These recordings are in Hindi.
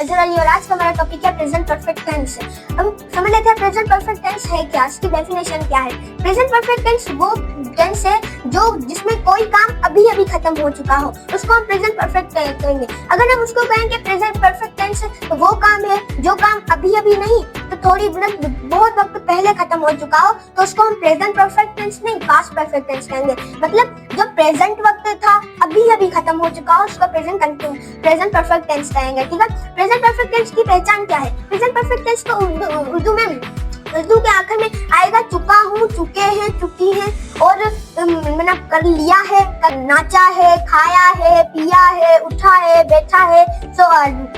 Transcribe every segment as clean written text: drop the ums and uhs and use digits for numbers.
इजराइल और आज का हमारा टॉपिक है प्रेजेंट परफेक्ट टेंस। अब समझ लेते हैं प्रेजेंट परफेक्ट टेंस है क्या, इसकी डेफिनेशन क्या है। प्रेजेंट परफेक्ट टेंस वो टेंस है जो जिसमें कोई काम अभी अभी खत्म हो चुका हो, उसको हम प्रेजेंट परफेक्ट कहेंगे। अगर हम उसको कहेंगे प्रेजेंट परफेक्ट टेंस तो वो काम है जो काम अभी अभी नहीं तो थोड़ी बहुत वक्त पहले खत्म हो चुका हो, तो उसको हम प्रेजेंट परफेक्ट टेंस नहीं पास्ट परफेक्ट टेंस कहेंगे। मतलब जो प्रेजेंट वक्त था अभी अभी खत्म हो चुका हो उसको प्रेजेंट परफेक्ट टेंस कहेंगे। ठीक है, प्रेजेंट परफेक्ट टेंस की पहचान क्या है। प्रेजेंट परफेक्ट टेंस को उर्दू के आखिर में आएगा चुका हूँ, चुके हैं, चुकी है, और मैंने कर लिया है, नाचा है, खाया है, पिया है, उठा है, बैठा है,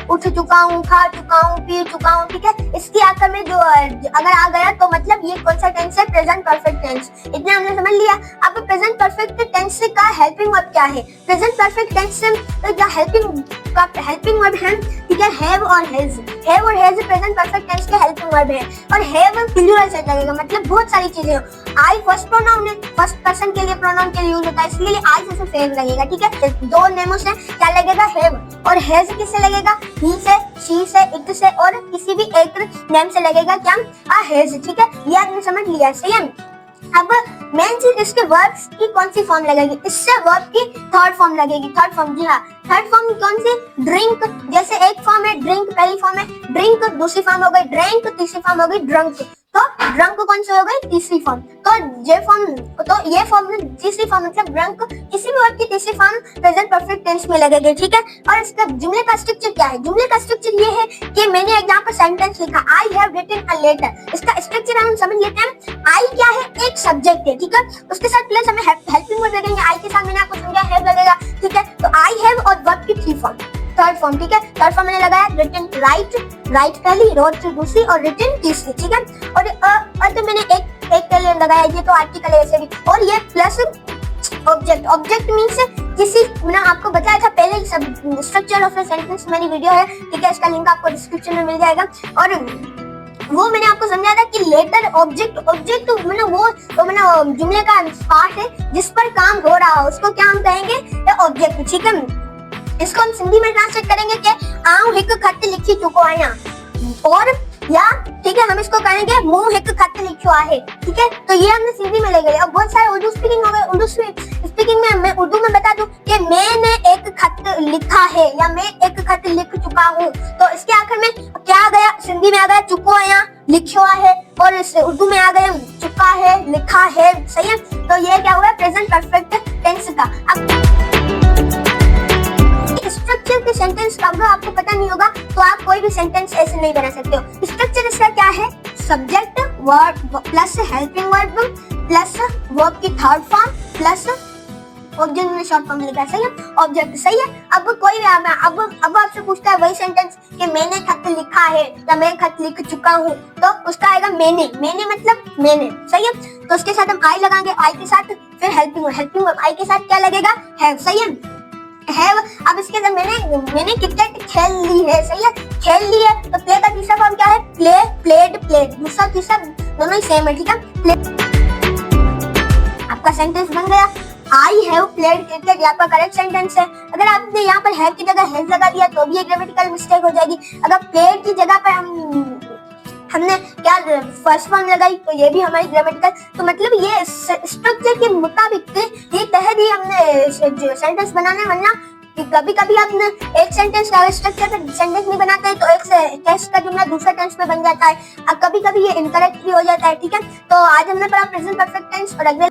उठ चुका हूँ, खा चुका हूँ, पी चुका हूँ। ठीक है, इसके आखिर में जो अगर आ गया तो मतलब ये कौन सा टेंस है, प्रेजेंट परफेक्ट टेंस। इतना हमने समझ लिया। अब प्रेजेंट परफेक्ट टेंस का हेल्पिंग वर्ब क्या है। प्रेजेंट परफेक्ट टेंस का हेल्पिंग वर्ब है, ठीक है, हैव और हैज। हैव और हैज प्रेजेंट परफेक्ट टेंस के हेल्पिंग वर्ब है, और हैव प्लूरल से लगेगा, मतलब बहुत सारी चीजें हो। आई फर्स्ट प्रोनाउन है, फर्स्ट पर्सन के लिए प्रोनाउन के लिए यूज होता है, इसलिए आई से सिर्फ हैव लगेगा। ठीक है, दो नेमों से क्या लगेगा, हैव, और हैज किससे लगेगा, ही से, शी से, इट से, और किसी भी एक नेम से लगेगा क्या, हैज। ठीक है, ये आपने समझ लिया, सही है। अब मेन चीज इसके वर्ब्स की कौन सी फॉर्म लगेगी, इससे वर्ब की थर्ड फॉर्म लगेगी। थर्ड फॉर्म, जी हाँ, थर्ड फॉर्म कौन सी, ड्रिंक। जैसे एक फॉर्म है ड्रिंक, पहली फॉर्म है ड्रिंक, दूसरी फॉर्म हो गई ड्रिंक, तीसरी फॉर्म हो गई ड्रंक। तो ड्रंक कौन सी हो गई, तीसरी फॉर्म। तो ये फॉर्म तीसरी फॉर्म मतलब ड्रंक, किसी भी वर्ब की तीसरी फॉर्म प्रेजेंट परफेक्ट टेंस में लगेगी। ठीक है, और इसका जुमले का स्ट्रक्चर क्या है। जुमले का स्ट्रक्चर ये है कि मैंने यहाँ पर सेंटेंस लिखा, I have written a letter. इसका स्ट्रक्चर हम समझ लेते हैं। आई क्या है, एक सब्जेक्ट है, ठीक है, उसके साथ प्लस हमें हेल्पिंग वर्ब लगेंगे। आई के साथ मैंने आपको समझाया हैव लगेगा। ठीक है, तो आई हैव और वर्ब की थ्री फॉर्म, थर्ड फॉर्म। ठीक है, थर्ड फॉर्म मैंने लगाया रिटन, राइट पहली, रोट दूसरी, और रिटन तीसरी। ठीक है, और तो मैंने एक के लिए लगाया, ये तो आर्टिकल है ऐसे भी, और ये प्लस ऑब्जेक्ट। ऑब्जेक्ट मींस किसी, मैंने आपको बताया था पहले ही, सब स्ट्रक्चर ऑफ द सेंटेंस मेरी वीडियो है, ठीक है, इसका लिंक आपको डिस्क्रिप्शन में मिल जाएगा। और वो मैंने आपको समझाया था कि लेटर ऑब्जेक्ट मैंने वो मैंने जुमले का पार्ट है जिस पर काम हो रहा हो, उसको क्या हम कहेंगे, ऑब्जेक्ट। ठीक है, इसको हम सिंधी में ट्रांसलेट करेंगे कि आऊं हिक खत लिखी चुको आया, और या ठीक है हम इसको कहेंगे मुंह हिक खत लिखो आहे। ठीक है, तो ये हमने सिंधी में ले गए। अब बहुत सारे उर्दू स्पीकिंग हो गए। उर्दू स्पीकिंग में मैं उर्दू में बता दूं कि मैंने एक खत लिखा है या मैं एक खत लिख चुका हूँ, तो इसके आखिर में क्या आ गया, सिंधी में आ गया चुको आया, लिखो है, और इस उर्दू में आ गया चुका है, लिखा है। सही है, तो ये क्या हुआ, प्रेजेंट परफेक्ट टेंस का। अब स्ट्रक्चर के सेंटेंस का अगर आपको पता नहीं होगा तो आप कोई भी सेंटेंस ऐसे नहीं बना सकते हो। स्ट्रक्चर इसका क्या है, subject, verb plus helping verb plus verb की थर्ड फॉर्म प्लस ऑब्जेक्ट में शॉर्ट फॉर्म लिखा है। सही है, ऑब्जेक्ट। सही है, अब कोई अब आपसे पूछता है वही सेंटेंस कि मैंने खत लिखा है या मैं खत लिख चुका हूँ, तो उसका आएगा मैंने मतलब मैंने। सही है, तो उसके साथ हम आई लगाएंगे, आई के साथ फिर हेल्पिंग वर्ब, आई के साथ क्या लगेगा, हैव। सही है, हैव। अब इसके साथ मैंने क्रिकेट खेल ली है। सही है, खेल ली है, तो प्ले का तीसरा फॉर्म क्या है, प्ले, प्लेड, दूसरा तीसरा दोनों ही सेम है। ठीक है, प्ले। आपका सेंटेंस बन गया, आई हैव प्लेड क्रिकेट, यहाँ पर करेक्ट सेंटेंस है। अगर आपने यहाँ पर हैव की जगह हैज लगा दिया तो भी एक ग्रामेटिकल मिस्टेक हो जाएगी। अगर प्लेड की जगह पर हमने क्या फर्स्ट फॉर्म लगाई तो ये भी हमारी ग्रामेटिकल, तो मतलब ये स्ट्रक्चर के मुताबिक ये तहत ही हमने सेंटेंस बनाने, वरना कभी कभी आपने एक सेंटेंस का स्ट्रक्चर पे सेंटेंस नहीं बनाते हैं तो एक टेंस का जुमला दूसरा टेंस में बन जाता है। अब कभी कभी ये इनकरेक्ट भी हो जाता है। ठीक है, तो आज हमने पढ़ा प्रेजेंट परफेक्ट टेंस और अगले